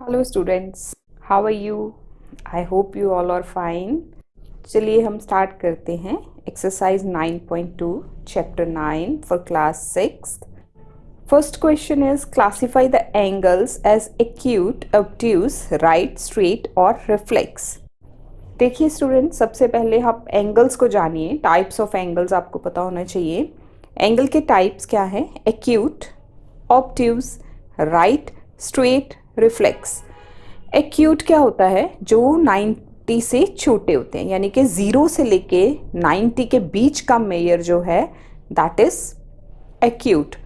Hello students, how are you? I hope you all are fine. चलिए हम start करते हैं exercise 9.2 chapter 9 for class 6। First question is classify the angles as acute, obtuse, right, straight और reflex. देखिए student, सबसे पहले आप angles को जानिए। टाइप्स ऑफ एंगल्स आपको पता होना चाहिए। एंगल के टाइप्स क्या है? Acute, obtuse, right, straight, reflex. Acute क्या होता है? जो 90 से छोटे होते हैं, यानी कि 0 से लेके 90 के बीच का मेजर जो है दैट इज एक्यूट।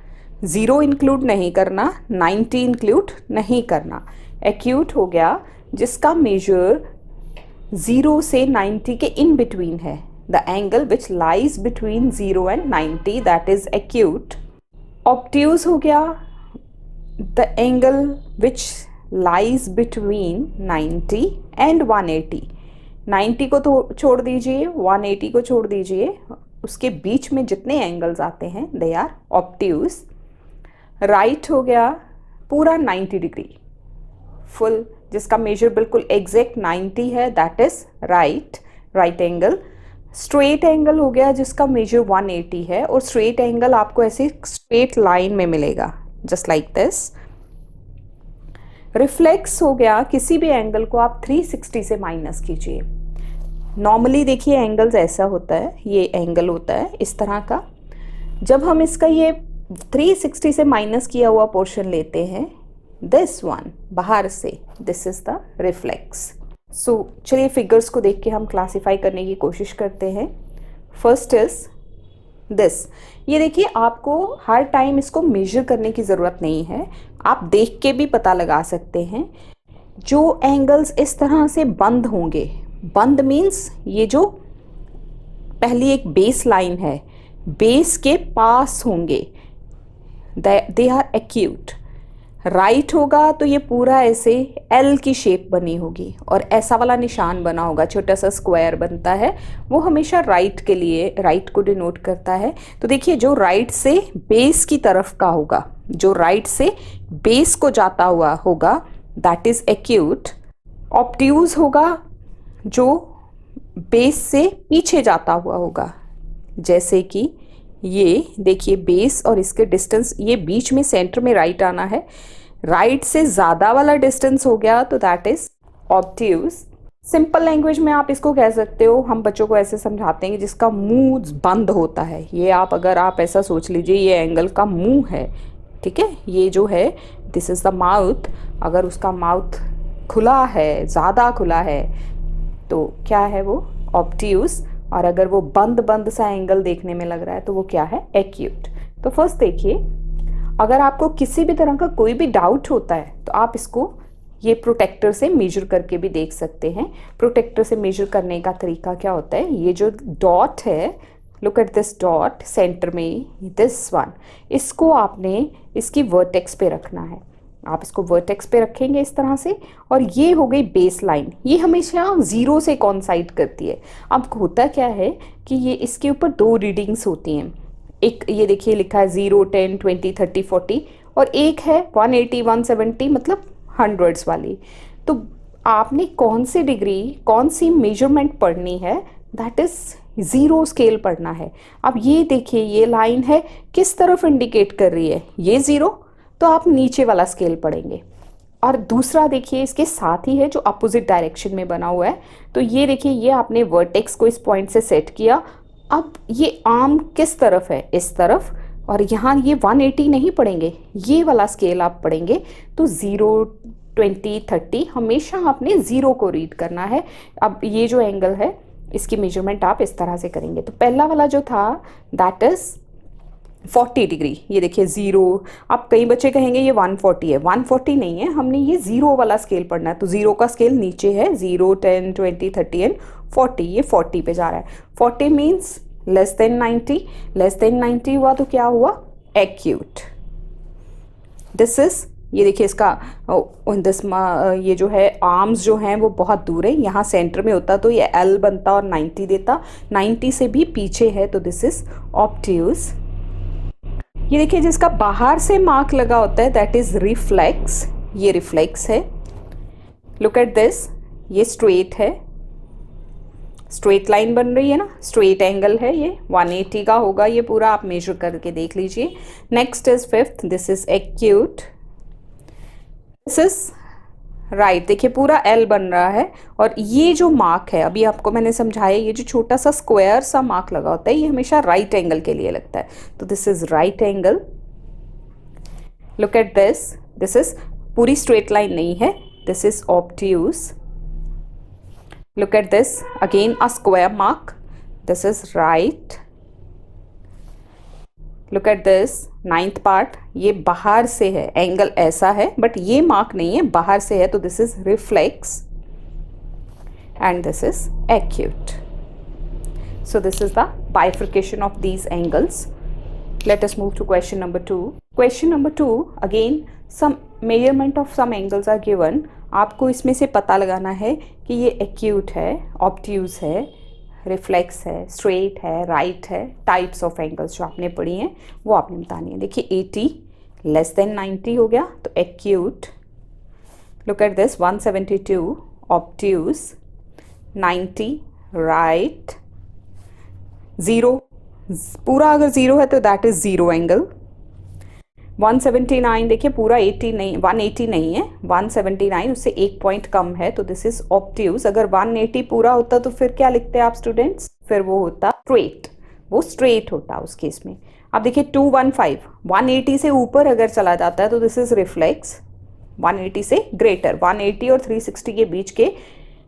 0 इंक्लूड नहीं करना, 90 इंक्लूड नहीं करना। एक्यूट हो गया जिसका मेजर 0 से 90 के इन बिटवीन है। The angle which lies between 0 and 90 that is acute. Obtuse हो गया the angle which lies between 90 and 180। 90 को तो छोड़ दीजिए, 180 को छोड़ दीजिए, उसके बीच में जितने एंगल्स आते हैं दे आर ऑब्ट्यूज। राइट हो गया पूरा 90 डिग्री फुल, जिसका मेजर बिल्कुल एग्जैक्ट 90 है, that is right, right angle. Straight angle हो गया जिसका मेजर 180 है, और स्ट्रेट एंगल आपको ऐसे स्ट्रेट लाइन में मिलेगा जस्ट लाइक दिस। रिफ्लेक्स हो गया किसी भी एंगल को आप 360 से माइनस कीजिए। नॉर्मली देखिए एंगल्स ऐसा होता है, ये एंगल होता है इस तरह का। जब हम इसका ये 360 से माइनस किया हुआ पोर्शन लेते हैं, दिस वन बाहर से, दिस इज द रिफ्लेक्स। सो चलिए फिगर्स को देख के हम क्लासिफाई करने की कोशिश करते हैं। First is this. ये देखिए, आपको हर टाइम इसको मेजर करने की ज़रूरत नहीं है, आप देख के भी पता लगा सकते हैं। जो एंगल्स इस तरह से बंद होंगे, बंद मीन्स ये जो पहली एक बेस लाइन है, बेस के पास होंगे, दे आर एक्यूट। राइट होगा तो ये पूरा ऐसे एल की शेप बनी होगी और ऐसा वाला निशान बना होगा, छोटा सा स्क्वायर बनता है, वो हमेशा राइट के लिए, राइट को डिनोट करता है। तो देखिए जो राइट से बेस की तरफ का होगा, जो राइट से बेस को जाता हुआ होगा दैट इज एक्यूट। ऑब्ट्यूज होगा जो बेस से पीछे जाता हुआ होगा, जैसे कि ये देखिए बेस और इसके डिस्टेंस, ये बीच में सेंटर में राइट आना है, राइट से ज़्यादा वाला डिस्टेंस हो गया तो that is obtuse. Simple language में आप इसको कह सकते हो, हम बच्चों को ऐसे समझाते हैं कि जिसका मुंह बंद होता है, ये आप अगर आप ऐसा सोच लीजिए ये एंगल का मुंह है, ठीक है, ये जो है दिस इज़ द माउथ। अगर उसका माउथ खुला है, ज़्यादा खुला है, तो क्या है वो? ऑब्ट्यूज। और अगर वो बंद बंद सा एंगल देखने में लग रहा है तो वो क्या है? एक्यूट। तो फर्स्ट देखिए, अगर आपको किसी भी तरह का कोई भी डाउट होता है तो आप इसको ये प्रोटेक्टर से मेजर करके भी देख सकते हैं। प्रोटेक्टर से मेजर करने का तरीका क्या होता है? ये जो डॉट है, look at this dot centre में, दिस वन, इसको आपने इसकी वर्टेक्स पे रखना है। आप इसको वर्टेक्स पे रखेंगे इस तरह से, और ये हो गई बेस लाइन, ये हमेशा 0 से कॉन्साइड करती है। अब होता क्या है कि ये इसके ऊपर 2 रीडिंग्स होती हैं, एक ये देखिए लिखा है 0, 10, 20, 30, 40, और एक है 180, 170, मतलब हंड्रेड्स वाली। तो आपने कौन सी डिग्री, कौन सी मेजरमेंट पढ़नी है, दैट इज 0 स्केल पढ़ना है। अब ये देखिए ये लाइन है, किस तरफ इंडिकेट कर रही है? ये 0, तो आप नीचे वाला स्केल पढ़ेंगे। और दूसरा देखिए इसके साथ ही है जो अपोजिट डायरेक्शन में बना हुआ है, तो ये देखिए ये आपने वर्टेक्स को इस पॉइंट से सेट किया। अब ये आर्म किस तरफ है? इस तरफ, और यहाँ ये 180 नहीं पढ़ेंगे, ये वाला स्केल आप पढ़ेंगे। तो 0, 20, 30 हमेशा आपने 0 को रीड करना है। अब ये जो एंगल है इसकी मेजरमेंट आप इस तरह से करेंगे। तो पहला वाला जो था दैट इज 40 डिग्री, ये देखिए 0। अब कई बच्चे कहेंगे ये 140 है, 140 नहीं है, हमने ये 0 वाला स्केल पढ़ना है। तो 0 का स्केल नीचे है, 0, 10, 20, 30 एंड 40, ये 40 पे जा रहा है। 40 means less than 90, less than 90 हुआ तो क्या हुआ? एक्यूट। दिस इज, ये देखिए इसका दिस ये जो है आर्म्स जो हैं वो बहुत दूर है, यहाँ सेंटर में होता तो ये एल बनता और 90 देता, 90 से भी पीछे है, तो दिस इज ऑब्ट्यूज। ये देखिए जिसका बाहर से मार्क लगा होता है दैट इज रिफ्लेक्स, ये रिफ्लेक्स है। लुक एट दिस, ये स्ट्रेट है, स्ट्रेट लाइन बन रही है ना, स्ट्रेट एंगल है, ये 180 का होगा ये पूरा, आप मेजर करके देख लीजिए। Next is fifth, this is acute, this is right. देखिए पूरा एल बन रहा है, और ये जो मार्क है अभी आपको मैंने समझाया, ये जो छोटा सा स्क्वायर सा मार्क लगा होता है ये हमेशा राइट एंगल के लिए लगता है, तो this is right angle. Look at this, this is पूरी स्ट्रेट लाइन नहीं है, this is obtuse. Look at this, again a square mark, this is right. Look at this, ninth part, ये बाहर से है, एंगल ऐसा है बट ये मार्क नहीं है, बाहर से है, तो this is reflex and this is acute. So this is the bifurcation of these angles. Let us move to question number 2. Question number 2, again some measurement of some angles are given. आपको इसमें से पता लगाना है कि ये acute है, obtuse है, रिफ्लेक्स है, स्ट्रेट है, राइट है, टाइप्स ऑफ एंगल्स जो आपने पढ़ी हैं वो आपने बतानी है। देखिए 80 लेस देन 90 हो गया तो acute. Look at this, 172 obtuse, 90 right, 0 पूरा अगर 0 है तो दैट इज 0 एंगल। 179 देखिए पूरा 80 नहीं, 180 नहीं है, 179 उससे एक पॉइंट कम है, तो दिस इज ऑब्ट्यूज। अगर 180 पूरा होता तो फिर क्या लिखते हैं आप स्टूडेंट्स, फिर वो होता स्ट्रेट, वो स्ट्रेट होता उस केस में। अब देखिए 215 180 से ऊपर अगर चला जाता है तो दिस इज रिफ्लेक्स, 180 से ग्रेटर, 180 और 360 के बीच के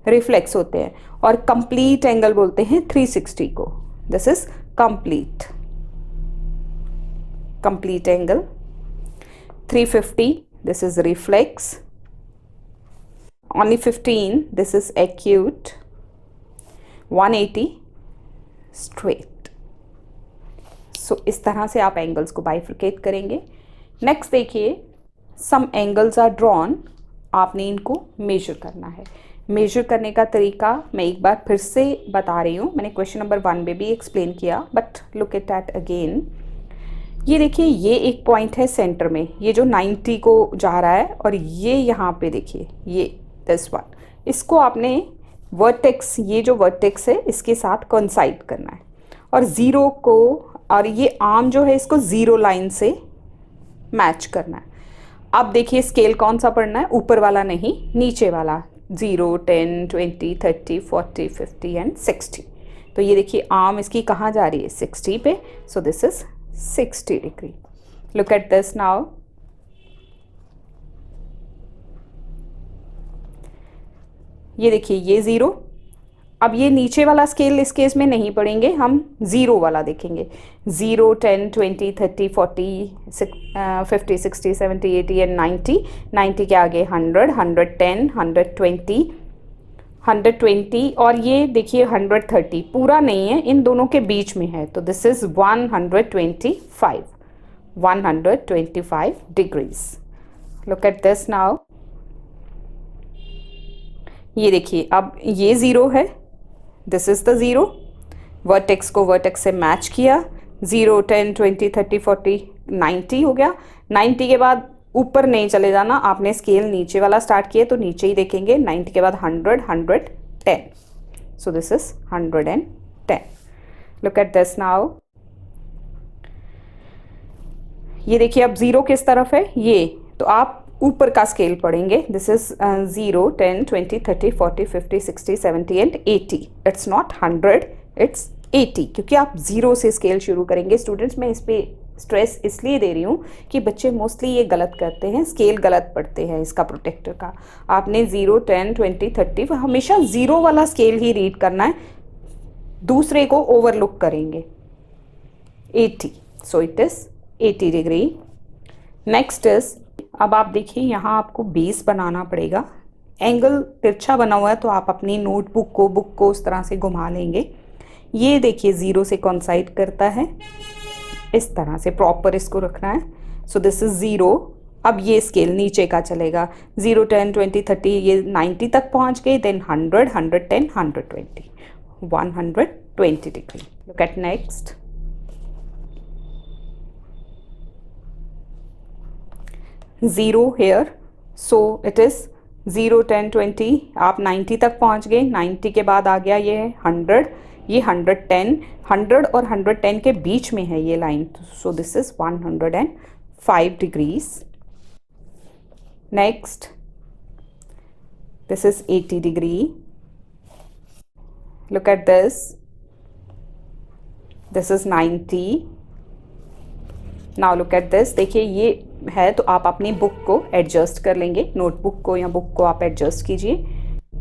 रिफ्लेक्स होते हैं, और कंप्लीट एंगल बोलते हैं 360 को, this is complete, complete angle. 350 this is reflex, only 15 this is acute, 180 straight. So इस तरह से आप एंगल्स को बाइफरकेट करेंगे। नेक्स्ट देखिए, सम एंगल्स आर ड्रॉन, आपने इनको मेजर करना है। मेजर करने का तरीका मैं एक बार फिर से बता रही हूँ, मैंने क्वेश्चन नंबर 1 में भी एक्सप्लेन किया, but look at that again. ये देखिए ये एक पॉइंट है सेंटर में, ये जो 90 को जा रहा है, और ये यहाँ पे देखिए ये दिस वन, इसको आपने वर्टेक्स, ये जो वर्टेक्स है इसके साथ कोइंसाइड करना है, और ज़ीरो को, और ये आर्म जो है इसको ज़ीरो लाइन से मैच करना है। अब देखिए स्केल कौन सा पढ़ना है, ऊपर वाला नहीं, नीचे वाला, 0, 10, 20, 30, 40, 50 एंड 60। तो ये देखिए आर्म इसकी कहाँ जा रही है, 60 पे, सो this is 60 degree. Look at this now. ये देखिए ये 0, अब ये नीचे वाला स्केल इस केस में नहीं पढ़ेंगे, हम 0 वाला देखेंगे। 0, 10, 20, 30, 40, 50, 60, 70, 80 एंड 90। 90 के आगे 100, 110, 120, 120, और ये देखिए 130 पूरा नहीं है, इन दोनों के बीच में है, तो this is 125, 125 degrees. Look at this now, ये देखिए अब ये 0 है, दिस इज द 0, वर्टेक्स को वर्टेक्स से मैच किया, 0, 10, 20, 30, 40, 90 हो गया। 90 के बाद ऊपर नहीं चले जाना, आपने स्केल नीचे वाला स्टार्ट किया तो नीचे ही देखेंगे। 90 के बाद 100, 110, सो this is 110। Look at this now, ये देखिए अब 0 किस तरफ है, ये तो आप ऊपर का स्केल पढ़ेंगे, this is 0, 10, 20, 30, 40, 50, 60, 70 and 80। It's not 100, it's 80, क्योंकि आप 0 से स्केल शुरू करेंगे। स्टूडेंट्स मैं इस पे स्ट्रेस इसलिए दे रही हूँ कि बच्चे मोस्टली ये गलत करते हैं, स्केल गलत पढ़ते हैं इसका प्रोटेक्टर का। आपने 0, 10, 20, 30 हमेशा 0 वाला स्केल ही रीड करना है, दूसरे को ओवरलुक करेंगे। 80, so it is 80 degree. Next is, अब आप देखिए यहाँ आपको बेस बनाना पड़ेगा, एंगल तिरछा बना हुआ है तो आप अपनी नोटबुक को, बुक को उस तरह से घुमा लेंगे। ये देखिए 0 से कोइंसाइड करता है, इस तरह से प्रॉपर इसको रखना है। सो दिस इज 0। अब ये स्केल नीचे का चलेगा, 0, 10, 20, 30, ये 90 तक पहुंच गए, देन 100, 110, 120, 120 डिग्री। Look at next, 0 here, so it is 0, 10, 20, आप 90 तक पहुंच गए। 90 के बाद आ गया ये 100, ये 110, 100 और 110 के बीच में है ये line, so this is 105 degrees. Next this is 80 degree, look at this is 90। Now look at this, देखिए ये है तो आप अपनी बुक को एडजस्ट कर लेंगे, नोटबुक को या बुक को आप एडजस्ट कीजिए।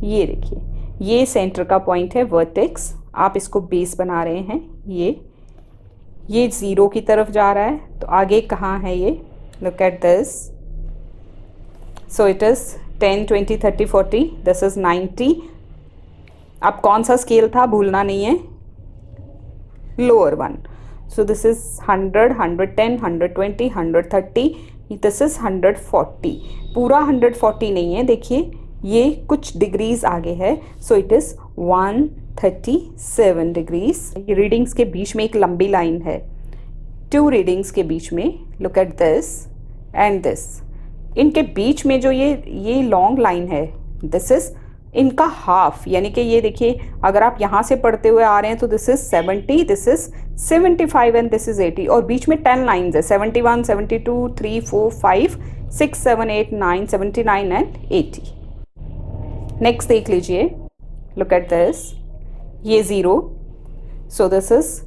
ये देखिए ये सेंटर का पॉइंट है वर्टेक्स, आप इसको बेस बना रहे हैं। ये 0 की तरफ जा रहा है, तो आगे कहाँ है ये, look at this, so it is 10, 20, 30, 40, this is 90। अब कौन सा स्केल था भूलना नहीं है, lower one. So this is 100, 110, 120, 130, this is 140। पूरा 140 नहीं है, देखिए ये कुछ डिग्रीज आगे है, सो इट इज़ 137 डिग्रीज। ये रीडिंग्स के बीच में एक लंबी लाइन है, 2 रीडिंग्स के बीच में, look at this and this, इनके बीच में जो ये लॉन्ग लाइन है, दिस इज इनका हाफ, यानी कि ये देखिए अगर आप यहाँ से पढ़ते हुए आ रहे हैं तो this is 70, this is 75 and this is 80, और बीच में 10 लाइन्स है, 71, 72, 3, 4, 5, 6, 7, 8, 9, 79 एंड 80। नेक्स्ट देख लीजिए, लुक एट दिस, ये 0, सो this is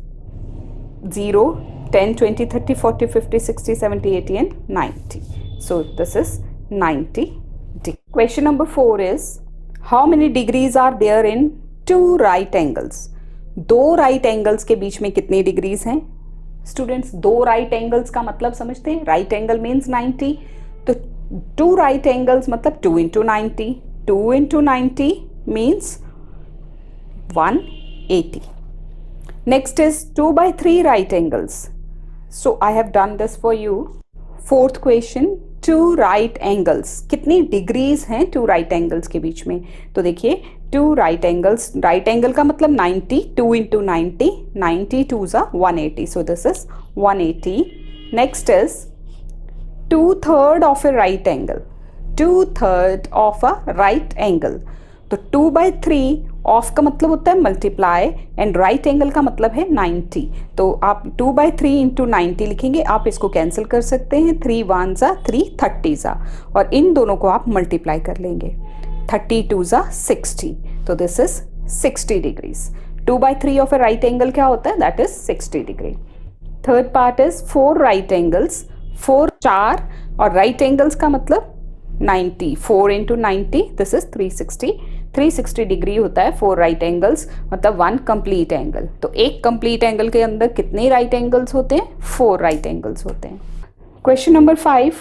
0, 10, 20, 30, 40, 50, 60, 70, 80 and 90, so this is 90 degree. Question number 4 is how many degrees are there in 2 right angles? 2 right angles के बीच में कितनी degrees हैं स्टूडेंट्स? 2 right angles का मतलब समझते हैं, right angle means 90, तो 2 right angles मतलब 2 into 90, 2 into 90 means 180. Next is 2 by 3 right angles. So I have done this for you. Fourth question, 2 right angles, कितनी डिग्रीज हैं 2 right angles के बीच में? तो देखिए 2 right angles, right angle का मतलब 90, 2 into 90, 90 2s are 180, so this is 180. Next is 2/3 of a right angle, 2/3 of a right angle, तो 2 by 3 of का मतलब होता है मल्टीप्लाई एंड राइट एंगल का मतलब है 90, तो आप 2 by 3 into 90 लिखेंगे, आप इसको कैंसिल कर सकते हैं, 3 1s are 3 30s are, और इन दोनों को आप मल्टीप्लाई कर लेंगे, 32s are 60, तो this is 60 degrees. 2 by 3 of A right angle क्या होता है, that is 60 degree. Third part is 4 right angles, 4 और राइट एंगल्स का मतलब 90, 4 into 90, दिस इज 360 डिग्री होता है 4 राइट एंगल्स, मतलब 1 कंप्लीट एंगल। तो एक कंप्लीट एंगल के अंदर कितने राइट एंगल्स होते हैं? 4 राइट एंगल्स होते हैं। Question number 5,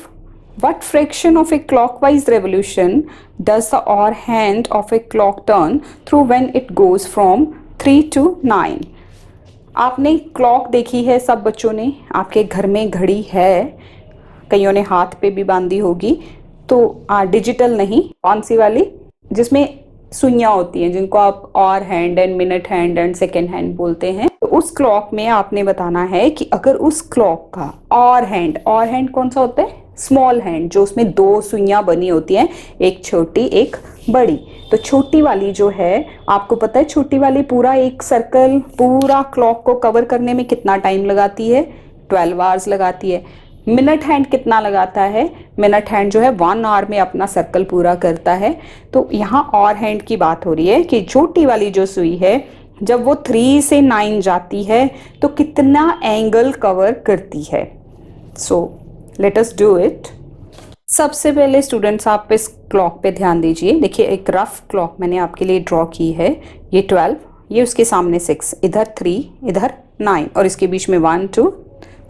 what fraction of a clockwise revolution does the hour hand of a clock turn through when it goes from 3 to 9? आपने क्लॉक देखी है, सब बच्चों ने, आपके घर में घड़ी है, कईयों ने हाथ पे भी बांधी होगी, तो डिजिटल नहीं, कौन सी वाली जिसमें सुइयाँ होती हैं, जिनको आप और hand and minute hand and second hand बोलते हैं, तो उस क्लॉक में आपने बताना है कि अगर उस क्लॉक का और हैंड कौन सा होता है? स्मॉल हैंड, जो उसमें 2 सुइयाँ बनी होती हैं, एक छोटी एक बड़ी, तो छोटी वाली जो है, आपको पता है छोटी वाली पूरा एक सर्कल पूरा क्लॉक को कवर करने में कितना टाइम लगाती है? 12 आवर्स लगाती है। मिनट हैंड कितना लगाता है? मिनट हैंड जो है 1 आवर में अपना सर्कल पूरा करता है। तो यहाँ और हैंड की बात हो रही है कि छोटी वाली जो सुई है, जब वो 3 से 9 जाती है तो कितना एंगल कवर करती है? So let us do it. सबसे पहले स्टूडेंट्स आप इस क्लॉक पे ध्यान दीजिए, देखिए एक रफ क्लॉक मैंने आपके लिए ड्रॉ की है, ये 12, ये उसके सामने 6, इधर 3, इधर 9, और इसके बीच में 1 2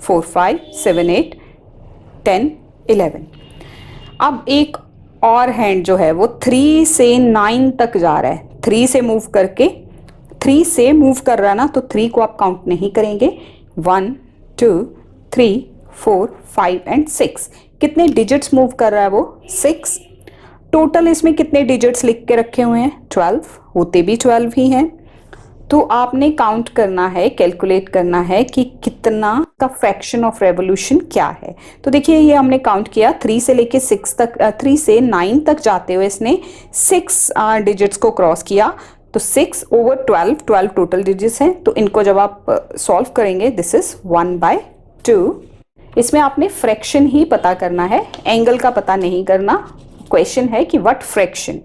4 5 7 8 10 11। अब एक और हैंड जो है वो 3 से 9 तक जा रहा है, 3 से मूव करके, 3 से मूव कर रहा है ना, तो 3 को आप काउंट नहीं करेंगे, 1 2 3 4 5 एंड 6। कितने डिजिट्स मूव कर रहा है वो? 6। टोटल इसमें कितने डिजिट्स लिख के रखे हुए हैं? 12, होते भी 12 ही हैं। तो आपने काउंट करना है, कैलकुलेट करना है कि कितना का फ्रैक्शन ऑफ रेवोल्यूशन क्या है। तो देखिए ये हमने काउंट किया 3 से लेके 6 तक, 3 से 9 तक जाते हुए इसने 6 डिजिट्स को क्रॉस किया। तो 6 ओवर 12 टोटल डिजिट्स हैं, तो इनको जब आप सॉल्व करेंगे दिस इज 1/2। इसमें आपने फ्रैक्शन ही पता करना है, एंगल का पता नहीं करना। क्वेश्चन है कि what fraction.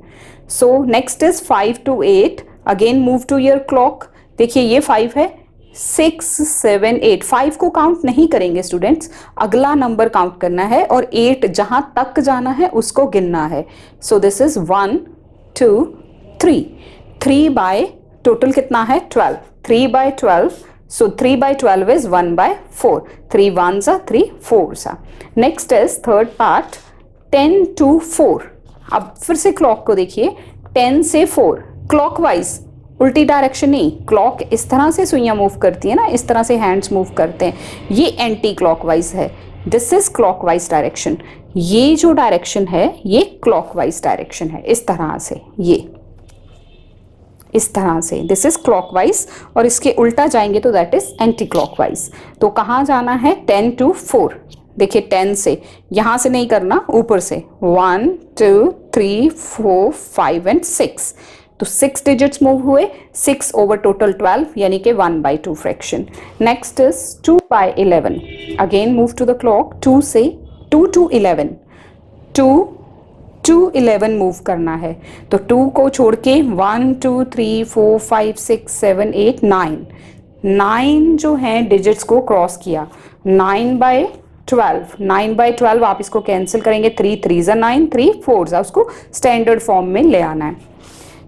So next is 5 to 8। Again move to your clock. देखिए ये 5 है, 6 7 8, 5 को काउंट नहीं करेंगे स्टूडेंट्स, अगला नंबर काउंट करना है और 8 जहां तक जाना है उसको गिनना है। सो दिस इज 1 2 3, 3 बाय टोटल कितना है 12, 3/12। So 3/12 is 1/4. 3 ones are 3 fours are. Next is third part 10 to 4। अब फिर से क्लॉक को देखिए, 10 से 4 क्लॉकवाइज, उल्टी डायरेक्शन नहीं। क्लॉक इस तरह से सुइयां मूव करती है ना, इस तरह से हैंड्स मूव करते हैं, ये एंटी क्लॉकवाइज है। This is clockwise direction. ये जो डायरेक्शन है ये क्लॉकवाइज डायरेक्शन है, इस तरह से, ये इस तरह से दिस इज क्लॉकवाइज, और इसके उल्टा जाएंगे तो दैट इज एंटी क्लॉकवाइज। तो कहाँ जाना है 10 to 4। देखिए 10 से, यहाँ से नहीं करना, ऊपर से 1 2 3 4 5 and 6। तो 6 डिजिट्स मूव हुए, 6 ओवर टोटल 12 यानी कि 1/2 fraction. Next is 2/11। Again move to the clock, 2 से 2 to 11, 2 to 11 मूव करना है। तो 2 को छोड़ के 1 2 3 4 5 6 7 8 9, 9 जो है डिजिट्स को क्रॉस किया। 9/12, 9/12 आप इसको कैंसिल करेंगे, 3 3s are 9, 3 4s are, उसको स्टैंडर्ड फॉर्म में ले आना है।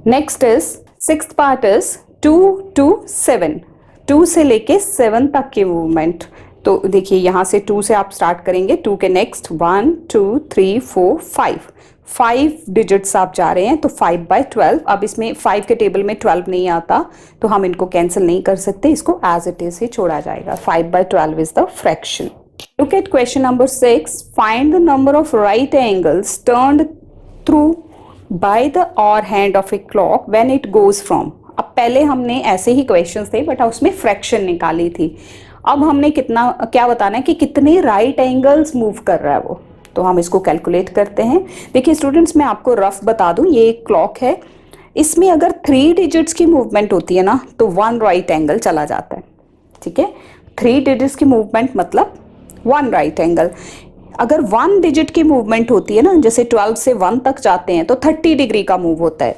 Next is sixth part is 2 to 7, 2 से लेके 7 तक की मूवमेंट। तो देखिए यहाँ से 2 से आप स्टार्ट करेंगे, 2 के नेक्स्ट 1 2 3 4 5 डिजिट्स आप जा रहे हैं, तो 5/12। अब इसमें 5 के टेबल में 12 नहीं आता, तो हम इनको कैंसिल नहीं कर सकते, इसको एज इट इज ही छोड़ा जाएगा। 5/12 is the fraction. Look at question number 6। Find the number of right angles turned through by the hour hand of a clock when it goes from. अब पहले हमने ऐसे ही क्वेश्चंस थे but उसमें fraction निकाली थी। अब हमने कितना क्या बताना है कि कितने राइट एंगल्स मूव कर रहा है वो, तो हम इसको कैलकुलेट करते हैं। देखिए स्टूडेंट्स, मैं आपको रफ बता दूं, ये एक क्लॉक है, इसमें अगर 3 डिजिट्स की मूवमेंट होती है ना तो 1 राइट एंगल चला जाता है। ठीक है, 3 डिजिट्स की मूवमेंट मतलब 1 राइट एंगल। अगर 1 डिजिट की मूवमेंट होती है ना, जैसे 12 से 1 तक जाते हैं तो 30 डिग्री का मूव होता है।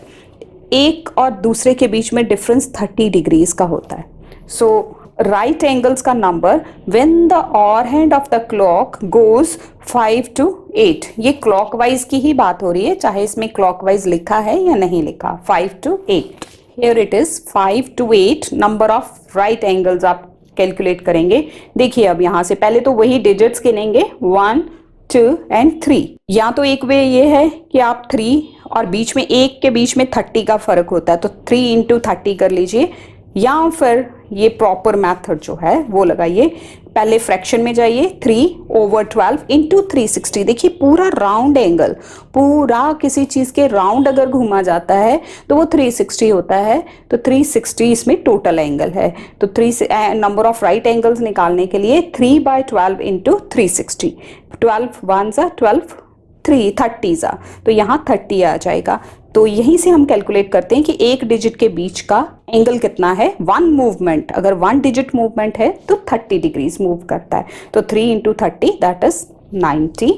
एक और दूसरे के बीच में डिफरेंस 30 डिग्रीज का होता है। सो राइट एंगल्स का number when the hour hand of the clock goes 5 to 8। ये क्लॉकवाइज की ही बात हो रही है, चाहे इसमें क्लॉकवाइज लिखा है या नहीं लिखा। 5 to 8, here it is 5 to 8 number of right angles आप कैलकुलेट करेंगे। देखिए अब यहाँ से पहले तो वही डिजिट्स गिनेंगे 1 2 and 3। या तो एक वे ये है कि आप 3 और बीच में 1 के बीच में 30 का फर्क होता है, तो 3 into 30 कर लीजिए, या फिर ये प्रॉपर मेथड जो है वो लगाइए। पहले फ्रैक्शन में जाइए, 3/12 into 360। देखिए पूरा राउंड एंगल, पूरा किसी चीज के राउंड अगर घूमा जाता है तो वो 360 होता है, तो 360 इसमें टोटल एंगल है। तो 3 नंबर ऑफ राइट एंगल्स निकालने के लिए 3/12 into 360, 12 ones are 12, 3 30s are, तो यहाँ 30 आ जाएगा। तो यहीं से हम कैलकुलेट करते हैं कि एक डिजिट के बीच का एंगल कितना है। 1 मूवमेंट, अगर 1 डिजिट मूवमेंट है तो 30 डिग्रीज मूव करता है, तो 3 into 30 that is 90।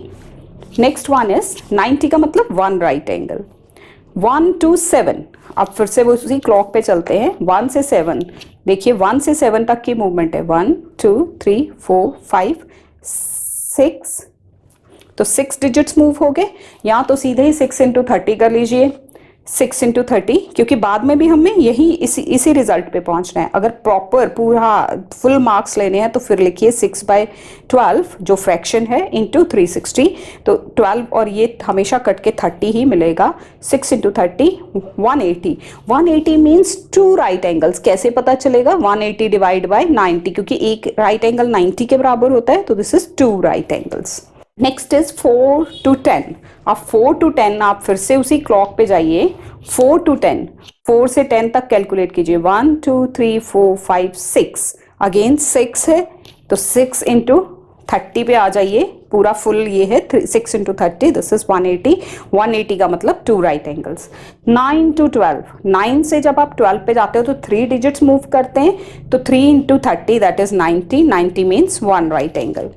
Next one is 90 का मतलब 1 राइट एंगल। 1 to 7, अब फिर से वो उसी क्लॉक पे चलते हैं। 1 से 7, देखिए 1 से 7 तक की मूवमेंट है, 1 2 3 4 5 6, तो 6 डिजिट्स मूव हो गए। या तो सीधे ही 6 into 30 कर लीजिए, 6 into 30, क्योंकि बाद में भी हमें यही इसी रिजल्ट पे पहुंचना है। अगर प्रॉपर पूरा फुल मार्क्स लेने हैं तो फिर लिखिए 6/12 जो फ्रैक्शन है into 360, तो 12 और ये हमेशा कट के 30 ही मिलेगा। 6 into 30 180, 180 मीन्स 2 राइट एंगल्स। कैसे पता चलेगा? 180 डिवाइड बाय 90, क्योंकि एक राइट एंगल 90 के बराबर होता है, तो this is 2 right angles. Next is 4 to 10। अब 4 to 10 आप फिर से उसी क्लॉक पे जाइए। 4 to 10, 4 से 10 तक कैलकुलेट कीजिए, 1 2 3 4 5 6, अगेन 6 है तो 6 इंटू 30 पे आ जाइए, पूरा फुल ये है 6 इंटू 30, दिस इज 180, 180 का मतलब 2 राइट एंगल्स। 9 टू 12, 9 से जब आप 12 पे जाते हो तो 3 डिजिट्स मूव करते हैं, तो 3 into 30 that is 90, 90 means 1 right angle.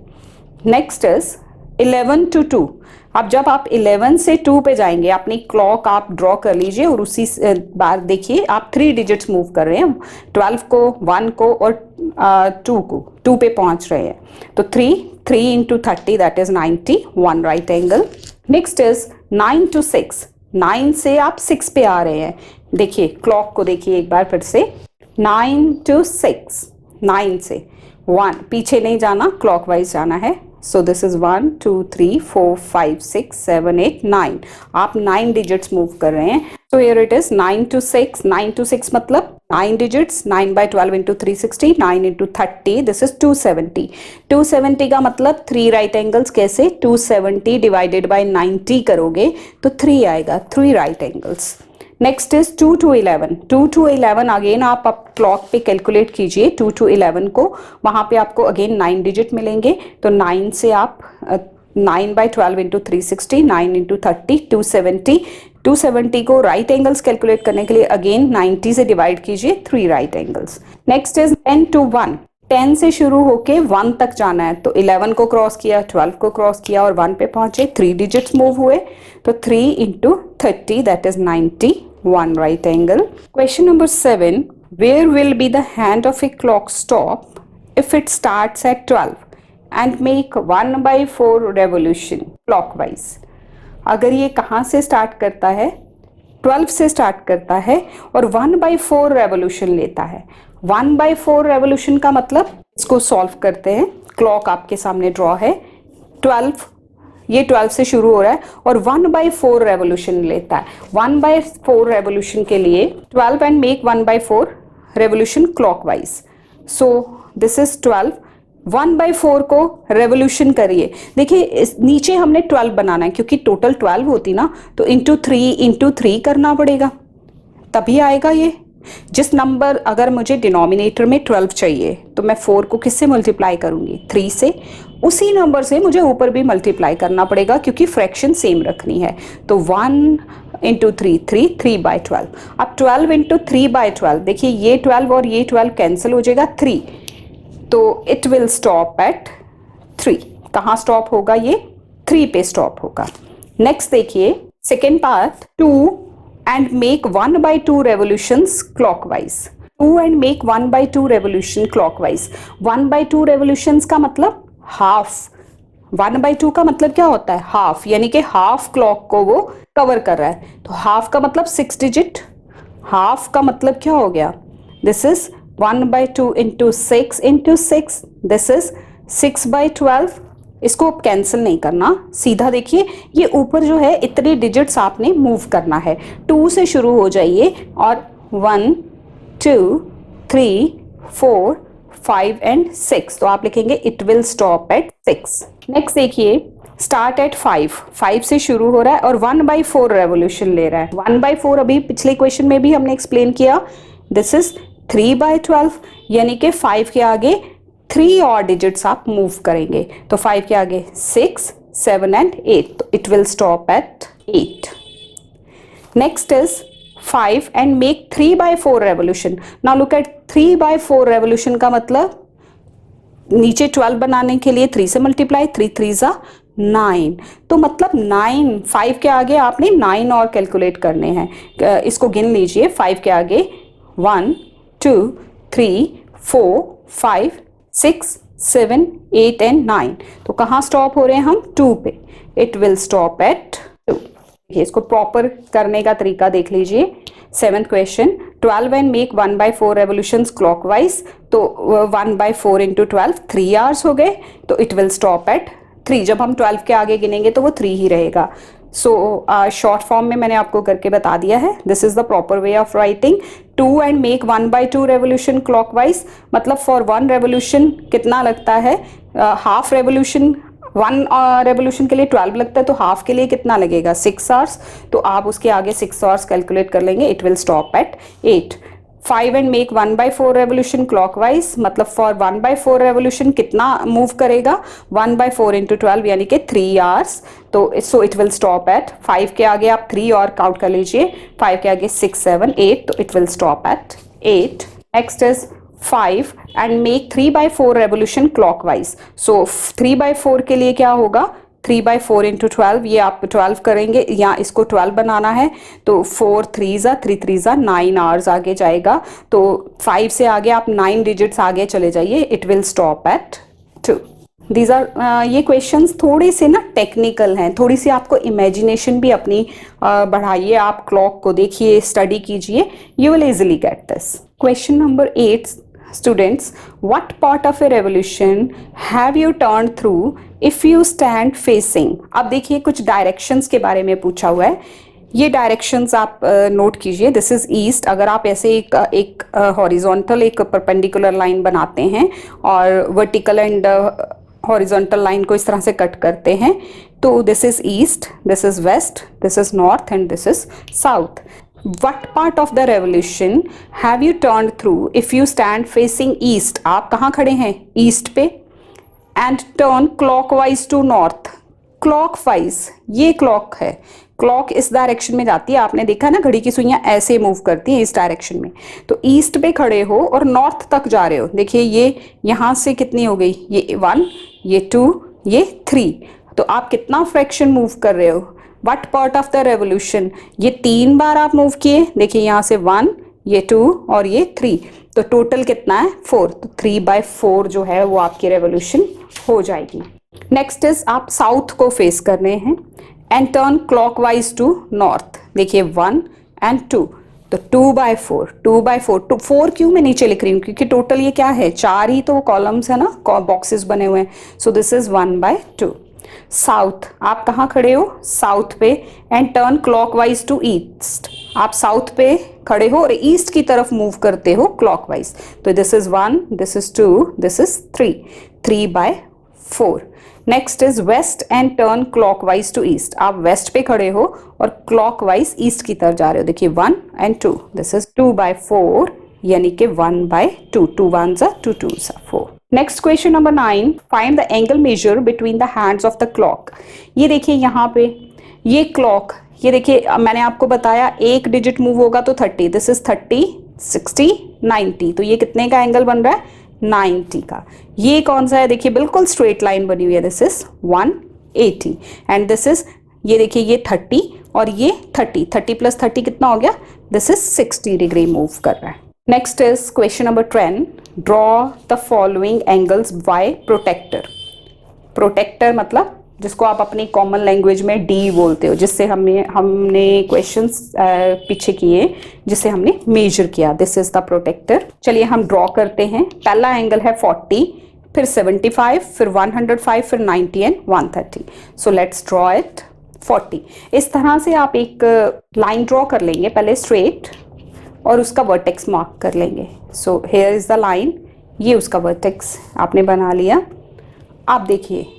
Next is 11 to 2, अब जब आप 11 से 2 पे जाएंगे, अपनी क्लॉक आप ड्रॉ कर लीजिए और उसी बार देखिए आप 3 डिजिट्स मूव कर रहे हैं, 12 को, 1 को और 2 को, 2 पे पहुंच रहे हैं, तो 3 into 30 that is 90, 1 right angle. Next is 9 to 6, 9 से आप 6 पे आ रहे हैं, देखिए क्लॉक को देखिए एक बार फिर से, 9 टू 6, 9 से 1, पीछे नहीं जाना, क्लॉकवाइज जाना है, so this is 1 2 3 4 5 6 7 8 9, आप 9 डिजिट्स मूव कर रहे हैं, so here it is 9 to 6, 9 to 6 मतलब 9 digits, 9 by 12 into 360, 9 into 30, this is 270, 270 का मतलब 3 राइट एंगल्स, कैसे 270 डिवाइडेड बाय 90 करोगे तो 3 आएगा, 3 right angles. Next is 2 to 11, 2 to 11 again आप क्लॉक पे कैलकुलेट कीजिए 2 to 11 को, वहां पे आपको अगेन 9 डिजिट मिलेंगे, तो 9 से आप 9 by 12 into 360, 9 into 30, 270, 270 को राइट एंगल्स कैलकुलेट करने के लिए अगेन 90 से डिवाइड कीजिए, 3 right angles. Next is 10 to 1, 10 से शुरू होके 1 तक जाना है, तो 11 को क्रॉस किया, 12 को क्रॉस किया और 1 पे पहुंचे, 3 डिजिट्स मूव हुए, तो 3 into 30 that is 90, 1 right angle. Question number 7, where will be the hand of a clock stop if it starts at 12 and make 1/4 revolution clockwise. अगर ये कहाँ से स्टार्ट करता है, 12 से स्टार्ट करता है और 1/4 रेवोल्यूशन लेता है। 1/4 रेवोल्यूशन का मतलब, इसको सॉल्व करते हैं, क्लॉक आपके सामने ड्रॉ है, 12, ये 12 से शुरू हो रहा है और 1/4 रेवोल्यूशन लेता है। 1/4 रेवोल्यूशन के लिए 12 and make 1/4 revolution clockwise, so this is 12, 1/4 को रेवोल्यूशन करिए, देखिए नीचे हमने 12 बनाना है, क्योंकि टोटल 12 होती ना, तो इंटू 3 करना पड़ेगा, तभी आएगा ये। जिस नंबर, अगर मुझे डिनोमिनेटर में 12 चाहिए तो मैं 4 को किससे मल्टीप्लाई करूंगी, 3 से, उसी नंबर से मुझे ऊपर भी मल्टीप्लाई करना पड़ेगा, क्योंकि फ्रैक्शन सेम रखनी है, तो 1 इंटू 3/12। अब 12 इंटू 3/12, देखिए ये 12 और ये 12 कैंसिल हो जाएगा, 3, तो इट विल स्टॉप एट 3। कहाँ स्टॉप होगा ये, 3 पे स्टॉप होगा। नेक्स्ट देखिए second part, 2 and make 1/2 revolutions clockwise, 2 and make 1/2 revolution clockwise। 1/2 revolutions का मतलब हाफ, 1/2 का मतलब क्या होता है, हाफ, यानी कि हाफ क्लॉक को वो कवर कर रहा है, तो हाफ का मतलब 6 डिजिट, हाफ का मतलब क्या हो गया, this is 1/2 into 6 into 6, this is 6/12। इसको आप कैंसिल नहीं करना, सीधा देखिए ये ऊपर जो है इतने डिजिट्स आपने मूव करना है, 2 से शुरू हो जाइए और 1 2 3 4 5 एंड 6, तो आप लिखेंगे it will stop eight 6। Next देखिए स्टार्ट एट 5 से शुरू हो रहा है और 1/4 रेवोल्यूशन ले रहा है। 1/4 अभी पिछले क्वेश्चन में भी हमने एक्सप्लेन किया, दिस इज 3/12, यानी कि 5 के आगे 3 और डिजिट्स आप मूव करेंगे, तो 5 के आगे 6 7 एंड 8, तो it will stop at 8। Next is 5 and make 3/4 revolution. Now look at 3/4 revolution का मतलब, नीचे 12 बनाने के लिए 3 से मल्टीप्लाई, 3 3 9, तो मतलब 9, 5 के आगे आपने 9 और कैलकुलेट करने हैं, इसको गिन लीजिए, 5 के आगे 1 2 3 4 5 6 7 8 एंड 9, तो कहाँ स्टॉप हो रहे हैं हम, 2 पे, इट विल स्टॉप एट 2। इसको प्रॉपर करने का तरीका देख लीजिए। 7th question, 12 and make 1/4 revolutions clockwise, तो 1/4 इंटू 12 3 आवर्स हो गए, तो इट विल स्टॉप एट 3। जब हम 12 के आगे गिनेंगे तो वो 3 ही रहेगा। सो शॉर्ट फॉर्म में मैंने आपको करके बता दिया है, this is the proper way of writing. 2 and make 1/2 revolution clockwise, मतलब फॉर 1 रेवोल्यूशन कितना लगता है, हाफ रेवोल्यूशन 1 रेवोल्यूशन के लिए 12 लगता है, तो हाफ के लिए कितना लगेगा 6 आवर्स, तो आप उसके आगे 6 आवर्स कैलकुलेट कर लेंगे, it will stop at 8। 5 and make 1/4 revolution clockwise, मतलब फॉर 1/4 रेवोल्यूशन कितना मूव करेगा 1/4 इंटू 12 यानी कि 3 आवर्स, तो so it will stop eight 5 के आगे आप 3 और काउंट कर लीजिए, 5 के आगे 6 7 8, तो it will stop at 8। Next is 5 and make 3/4 revolution clockwise, so 3/4 के लिए क्या होगा 3/4 इंटू 12, ये आप 12 करेंगे या इसको 12 बनाना है, तो 4 3 ज़ा 9 आवर्स आगे जाएगा, तो 5 से आगे आप 9 डिजिट्स आगे चले जाइए, it will stop at 2। These are ये क्वेश्चंस थोड़े से ना टेक्निकल हैं, थोड़ी सी आपको इमेजिनेशन भी अपनी बढ़ाइए, आप क्लॉक को देखिए, स्टडी कीजिए, you will easily get this. Question number 8 students, what part of a revolution have you turned through if you stand facing? अब देखिए कुछ डायरेक्शंस के बारे में पूछा हुआ है, ये डायरेक्शंस आप नोट कीजिए। दिस इज ईस्ट, अगर आप ऐसे एक हॉरिजॉन्टल एक परपेंडिकुलर लाइन बनाते हैं और वर्टिकल एंड हॉरिजॉन्टल लाइन को इस तरह से कट करते हैं, तो this is east, this is west, this is north and this is south. What part of the revolution have you turned through if you stand facing east? आप कहाँ खड़े हैं ईस्ट पे, and turn clockwise to north. clockwise, ये clock है, clock इस direction में जाती है, आपने देखा ना घड़ी की सुइयां ऐसे मूव करती हैं इस डायरेक्शन में, तो ईस्ट पे खड़े हो और नॉर्थ तक जा रहे हो। देखिए ये यहाँ से कितनी हो गई, ये 1, ये 2, ये 3, तो आप कितना फ्रैक्शन मूव कर रहे हो। What part of the revolution, ये 3 बार आप मूव किए, देखिए यहाँ से 1, ये 2 और ये 3, तो टोटल कितना है 4, तो 3/4 जो है वो आपकी रेवोल्यूशन हो जाएगी। नेक्स्ट इज आप साउथ को फेस करने हैं and turn clockwise to north, देखिए 1 एंड 2, तो 2/4 तो 4 क्यों मैं नीचे लिख रही हूँ, क्योंकि टोटल ये क्या है 4 ही तो कॉलम्स है ना, बॉक्सेस बने हुए हैं, सो दिस इज 1/2। साउथ, आप कहाँ खड़े हो साउथ पे and turn clockwise to east, आप साउथ पे खड़े हो और ईस्ट की तरफ मूव करते हो क्लॉकवाइज, तो this is 1, this is 2, this is 3/4। Next is west and turn clockwise to east, आप वेस्ट पे खड़े हो और क्लॉकवाइज ईस्ट की तरफ जा रहे हो, देखिए 1 एंड 2, दिस इज 2/4 यानी कि 1/2, 2 1 2 2 4। Next question number 9, find the angle measure between the hands of the clock. ये देखिए यहाँ पे ये क्लॉक, ये देखिए मैंने आपको बताया एक डिजिट मूव होगा तो 30, दिस इज 30 60 90, तो ये कितने का एंगल बन रहा है 90 का। ये कौन सा है, देखिए बिल्कुल स्ट्रेट लाइन बनी हुई है, this is 180 and this is, ये देखिए ये 30 और ये 30 प्लस 30 कितना हो गया, दिस इज 60 डिग्री मूव कर रहा है। Next is question number 10, draw the following angles by protractor. Protractor मतलब जिसको आप अपनी कॉमन लैंग्वेज में डी बोलते हो, जिससे हमने क्वेश्चंस पीछे किए, जिससे हमने मेजर किया, दिस इज द प्रोटेक्टर। चलिए हम ड्रॉ करते हैं। पहला एंगल है 40, फिर 75, फिर 105, फिर 90 and 130। So let's draw it 40। इस तरह से आप एक लाइन ड्रॉ कर लेंगे, पहले स्ट्रेट और उसका वर्टेक्स मार्क कर लेंगे। So here is the line, ये उसका वर्टेक्स आपने बना लिया। आप देखिए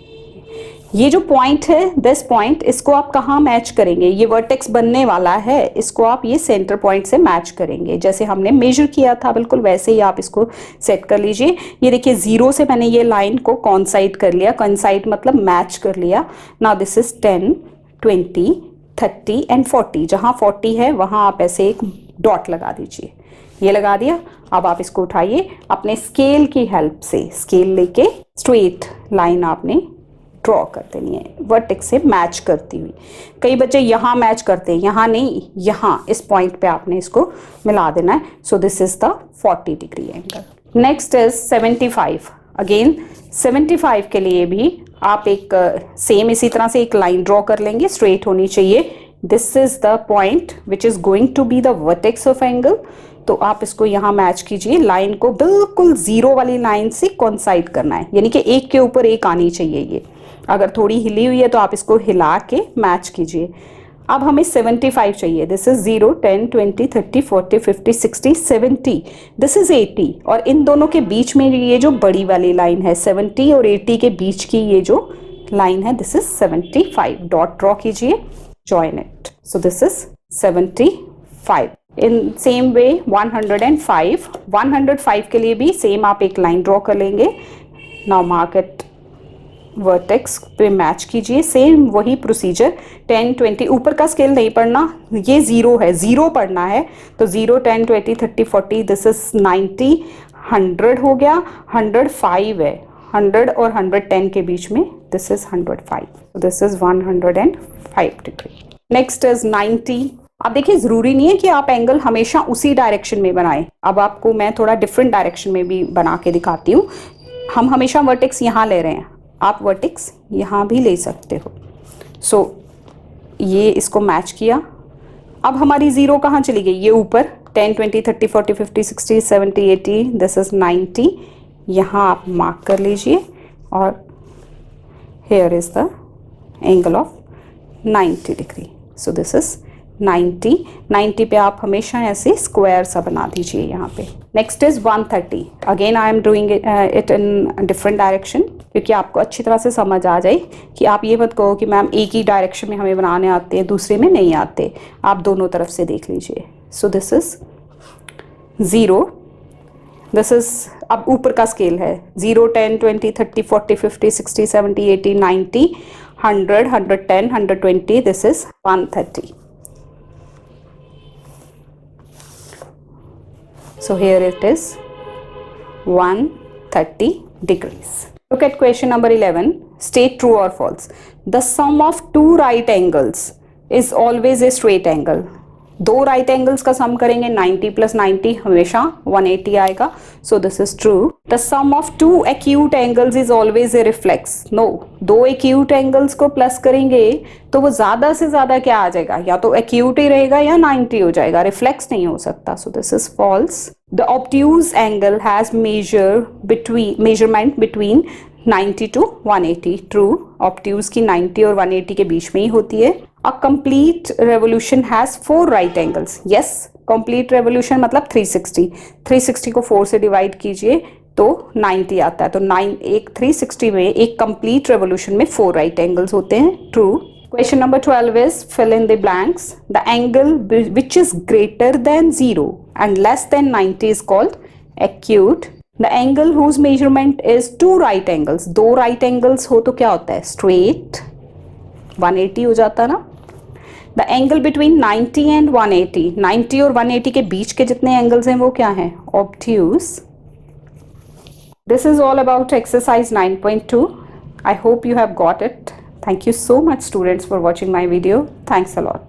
ये जो पॉइंट है, दिस पॉइंट, इसको आप कहाँ मैच करेंगे, ये वर्टेक्स बनने वाला है, इसको आप ये सेंटर पॉइंट से मैच करेंगे, जैसे हमने मेजर किया था बिल्कुल वैसे ही आप इसको सेट कर लीजिए। ये देखिए 0 से मैंने ये लाइन को कॉन्साइड कर लिया, कॉन्साइड मतलब मैच कर लिया। नाउ दिस इज 10 20 30 एंड 40, जहाँ 40 है वहाँ आप ऐसे एक डॉट लगा दीजिए, ये लगा दिया। अब आप इसको उठाइए, अपने स्केल की हेल्प से स्केल लेके स्ट्रेट लाइन आपने ड्रॉ कर देनी है वर्टेक्स से मैच करती हुई। कई बच्चे यहाँ मैच करते हैं, यहाँ नहीं, यहाँ इस पॉइंट पे आपने इसको मिला देना है। सो this is the 40 degree angle. Next is 75। Again 75 के लिए भी आप एक सेम इसी तरह से एक लाइन ड्रॉ कर लेंगे, स्ट्रेट होनी चाहिए। This is the point which is going to be the vertex of angle, तो आप इसको यहाँ मैच कीजिए। लाइन को बिल्कुल 0 वाली लाइन से कॉन्साइड करना है, यानी कि एक के ऊपर एक आनी चाहिए। ये अगर थोड़ी हिली हुई है तो आप इसको हिला के मैच कीजिए। अब हमें 75 चाहिए, दिस इज 0 10 20 30 40 50 60 70, दिस इज 80, और इन दोनों के बीच में ये जो बड़ी वाली लाइन है 70 और 80 के बीच की ये जो लाइन है, दिस इज 75. डॉट ड्रॉ कीजिए, join it. So this is 75. In same way 105, 105 के लिए भी सेम आप एक लाइन ड्रॉ कर लेंगे. नाउ मार्क इट, वर्टेक्स पे मैच कीजिए, सेम वही प्रोसीजर. 10, 20, ऊपर का स्केल नहीं पढ़ना, ये 0 है, 0 पढ़ना है. तो 0, 10, 20, 30, 40, दिस इज 90, 100 हो गया. 105 है, 100 और 110 के बीच में, this is 105. This is 105 degree. Next is 90. अब देखिए ज़रूरी नहीं है कि आप एंगल हमेशा उसी डायरेक्शन में बनाएं. अब आपको मैं थोड़ा डिफरेंट डायरेक्शन में भी बना के दिखाती हूँ. हम हमेशा वर्टेक्स यहाँ ले रहे हैं, आप वर्टेक्स यहाँ भी ले सकते हो. सो ये इसको मैच किया. अब हमारी 0 कहाँ चली गई? ये ऊपर. 10, 20, 30, 40, 50, 60, 70, 80, दिस इज 90. यहाँ आप मार्क कर लीजिए और here is the angle of 90 degree. So this is 90. 90 पे आप हमेशा ऐसे स्क्वायर सा बना दीजिए यहाँ पे. Next is 130. Again I am doing it in different direction, क्योंकि आपको अच्छी तरह से समझ आ जाए कि आप ये मत कहो कि मैम एक ही डायरेक्शन में हमें बनाने आते हैं, दूसरे में नहीं आते. आप दोनों तरफ से देख लीजिए. सो दिस इज 0. दिस इज, अब ऊपर का स्केल है 0, 10, 20, 30, 40, 50, 60, 70, 80, 90, 100, 110, 120. This is 130. So here it is 130 degrees. Look at question number 11. State true or false. The sum of two right angles is always a straight angle. दो right angles का sum करेंगे, 90 plus 90 हमेशा 180 आएगा. So this is true. The sum of two acute angles is always a reflex. No, दो acute angles को plus करेंगे तो वो ज्यादा से ज्यादा क्या आ जाएगा? या तो एक्यूट ही रहेगा या 90 हो जाएगा, रिफ्लेक्स नहीं हो सकता. So this is false. The obtuse angle has measurement between 90 to 180. True, obtuse की 90 और 180 के बीच में ही होती है. A complete revolution has 4 right angles. Yes, complete revolution मतलब 360. 360 को 4 से डिवाइड कीजिए तो 90 आता है. तो 360 में एक complete revolution में 4 right angles होते हैं. True. Question number 12 is fill in the blanks. The angle which is greater than 0 and less than 90 is called acute. The angle whose measurement is 2 right angles. 2 right angles हो तो क्या होता है? Straight. 180 हो जाता ना. द एंगल बिटवीन 90 एंड 180, 90 और 180 के बीच के जितने एंगल्स हैं वो क्या हैं? Obtuse. This is all about exercise 9.2. I hope you have got it. Thank you so much students for watching my video. Thanks a lot.